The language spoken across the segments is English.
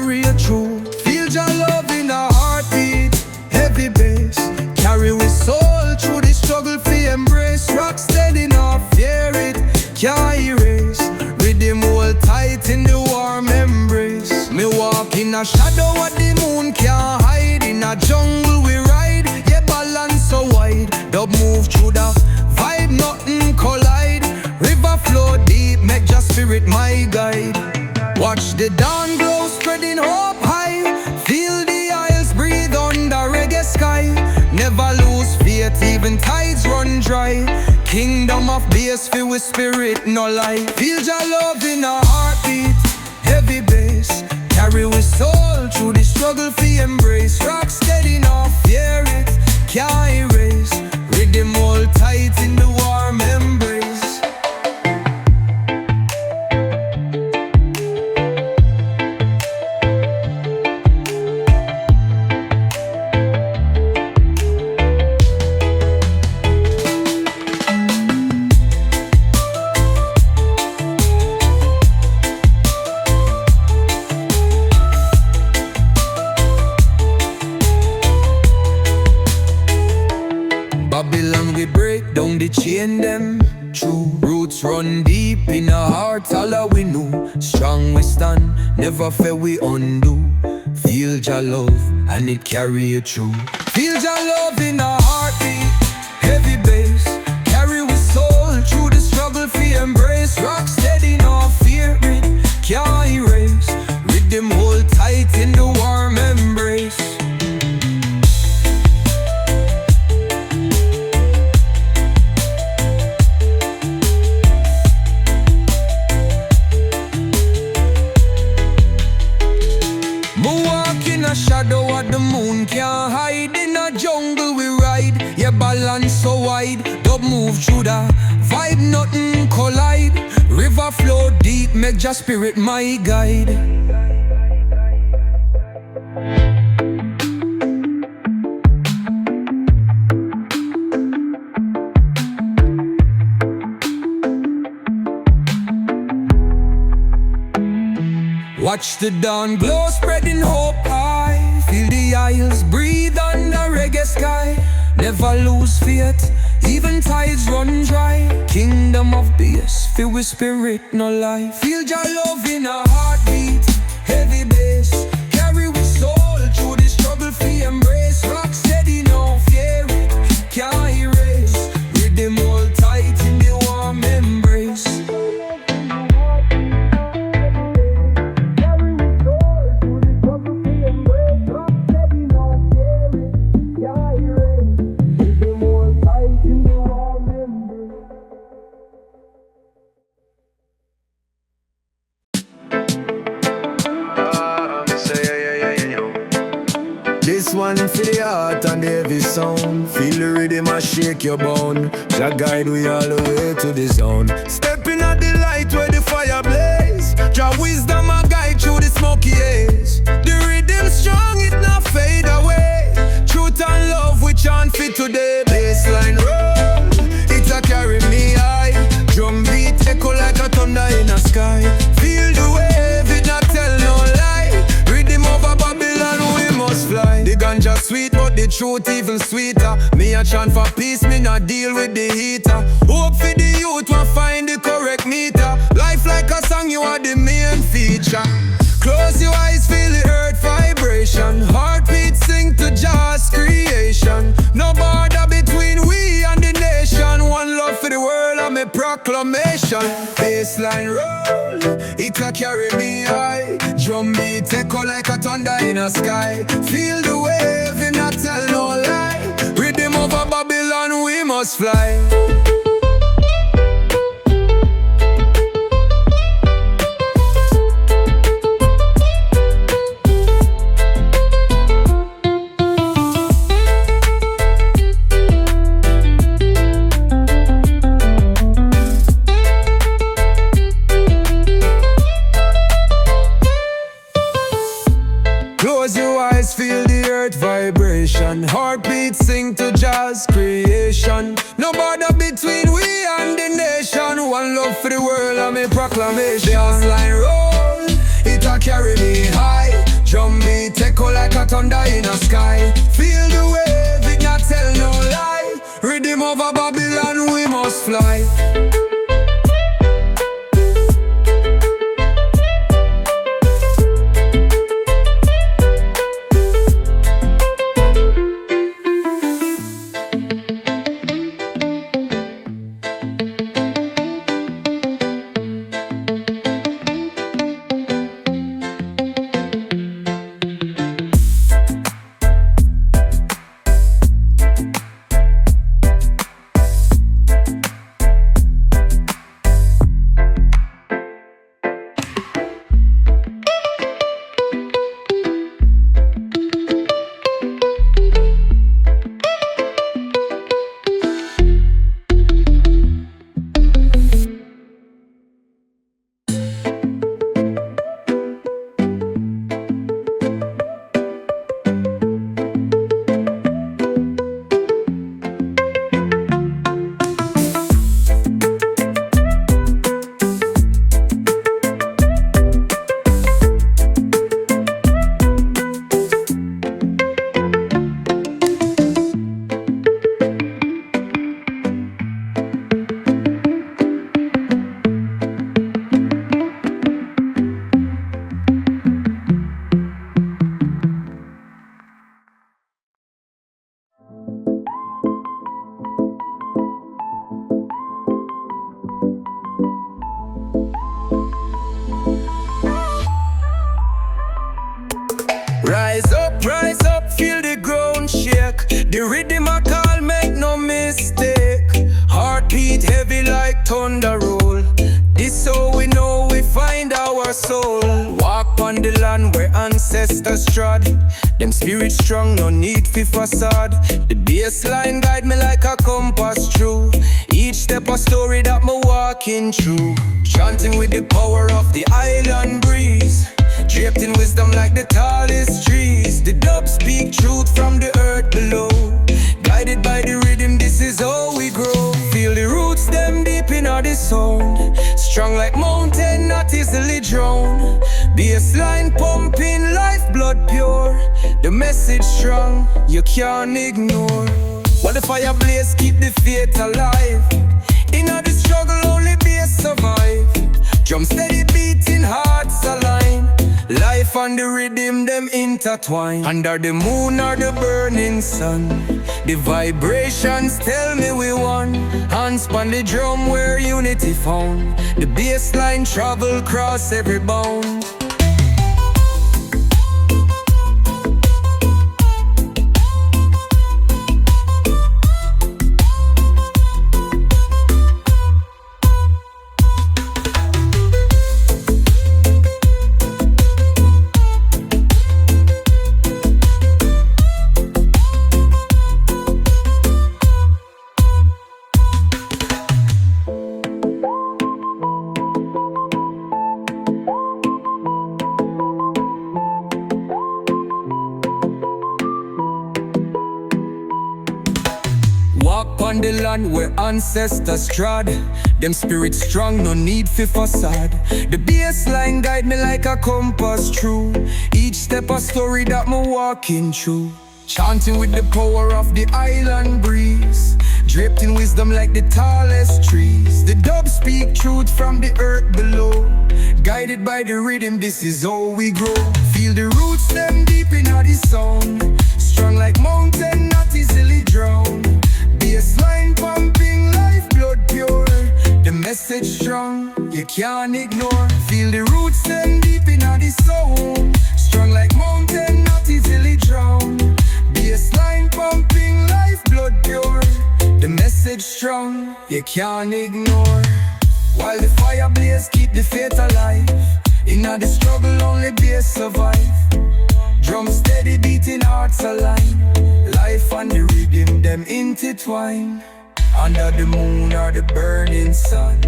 carry you through. Feel your love in a heartbeat. Heavy bass, carry with soul through the struggle for embrace. Rock steady, not fear it, can't erase. Riddim hold tight in the warm embrace. Me walk in a shadow what the moon can't hide. In a jungle we ride, yeah, balance so wide. Dub move through the vibe, nothing collide. River flow deep, make your spirit my guide. Watch the dawn glow, spreading hope high. Feel the isles breathe under reggae sky. Never lose faith, even tides run dry. Kingdom of bass, filled with spirit, no lie. Feel your love in a heartbeat. Heavy bass, carry with soul through the struggle for embrace. Rock steady, no fear it, can't erase. Riddim hold tight in the warm embrace. Babylon we break down the chain them. True roots run deep in our heart, all we know. Strong we stand, never fail we undo. Feel your love and it carry you through. Feel your love in our heartbeat. Heavy bass, carry with soul through the struggle for embrace. Rock steady, no fear it, can't erase. Riddim hold tight in the warm embrace. A shadow what the moon can't hide. In a jungle we ride, yeah, balance so wide. Dub move through the vibe, nothing collide. River flow deep, make your spirit my guide. Watch the dawn glow, spreading hope high. Feel the isles breathe under reggae sky. Never lose faith, even tides run dry. Kingdom of bass, filled with spirit, no lie. Feel your love in a heartbeat. Heavy bass, carry with soul through the struggle for embrace. Rock steady, no fear it, can't erase. Riddim hold tight in the warm embrace. This one for the heart and the heavy sound. Feel the rhythm and shake your bone. Jah guide we all the way to the zone. Stepping at the light where the fire blaze. Jah wisdom and guide through the smoky haze. The rhythm strong, it not fade away. Truth and love we chant for today. Bassline roll, it a carry me high. Drum beat echo like a thunder in the sky. Feel the wave, it not tell no lie. Rhythm over Babylon, we must fly. The ganja sweet, but the truth even sweeter. Me a chant for peace, me not deal with the heater. Hope for the youth will find the correct meter. Life like a song, you are the main feature. Close your eyes, feel the earth vibration. Heartbeat sing to Jah's creation. No border between we and the nation. One love for the world and my proclamation. Bassline roll, it a carry me high. Drum beat echo like a thunder in the sky. Feel the wave, and not tell no lie. Rhythm over Babylon, we must fly. Close your eyes, feel the earth vibration. Heartbeat sing to Jah's creation. No border between we and the nation. One love for the world and my proclamation. Bassline roll, it a carry me high. Drum beat echo like a thunder in the sky. Feel the wave, it not tell no lie. Riddim over Babylon, we must fly. Rise up, feel the ground shake. The rhythm I call, make no mistake. Heartbeat heavy like thunder roll. This so we know we find our soul. Walk on the land where ancestors trod. Them spirits strong, no need for facade. The bassline guide me like a compass through each step a story that me walking through. Chanting with the power of the island breeze, draped in wisdom like the tallest trees. The dub speak truth from the earth below. Guided by the rhythm, this is how we grow. Feel the roots, them deep in all the sound. Strong like mountain, not easily drowned. Bassline pumping, lifeblood pure. The message strong, you can't ignore. While the fire blaze, keep the faith alive. In all the struggle, only bass survive. Drum steady beating, hearts align. Life and the rhythm, them intertwine. Under the moon or the burning sun, the vibrations tell me we won. Hands on the drum where unity found. The bassline travel cross every bound. Walk on the land where ancestors trod. Them spirits strong, no need for facade. The bassline guide me like a compass through each step a story that me walking through. Chanting with the power of the island breeze, draped in wisdom like the tallest trees. The dub speak truth from the earth below. Guided by the rhythm, this is how we grow. Feel the roots, them deep in all the sound. Strong like mountain, not easily drowned. Bassline pumping, lifeblood pure. The message strong, you can't ignore. Feel the roots, them deep in all the soul. Strong like mountain, not easily drowned. Bassline pumping, lifeblood pure. The message strong, you can't ignore. While the fire blaze, keep the faith alive. In all the struggle, only bass survive. Drum steady beating, hearts align. Life and the rhythm, them intertwine. Under the moon or the burning sun,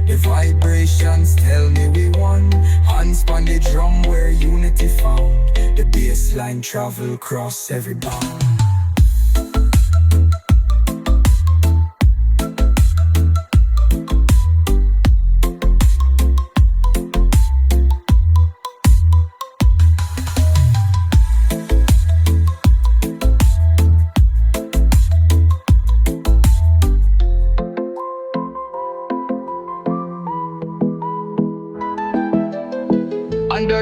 the vibrations tell me we won. Hands on the drum where unity found. The bassline travel across every bound.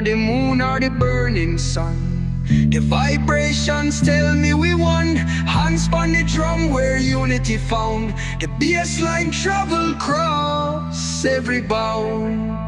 under the moon or the burning sun. The vibrations tell me we won. Hands on the drum where unity found. The bassline travel cross every bound.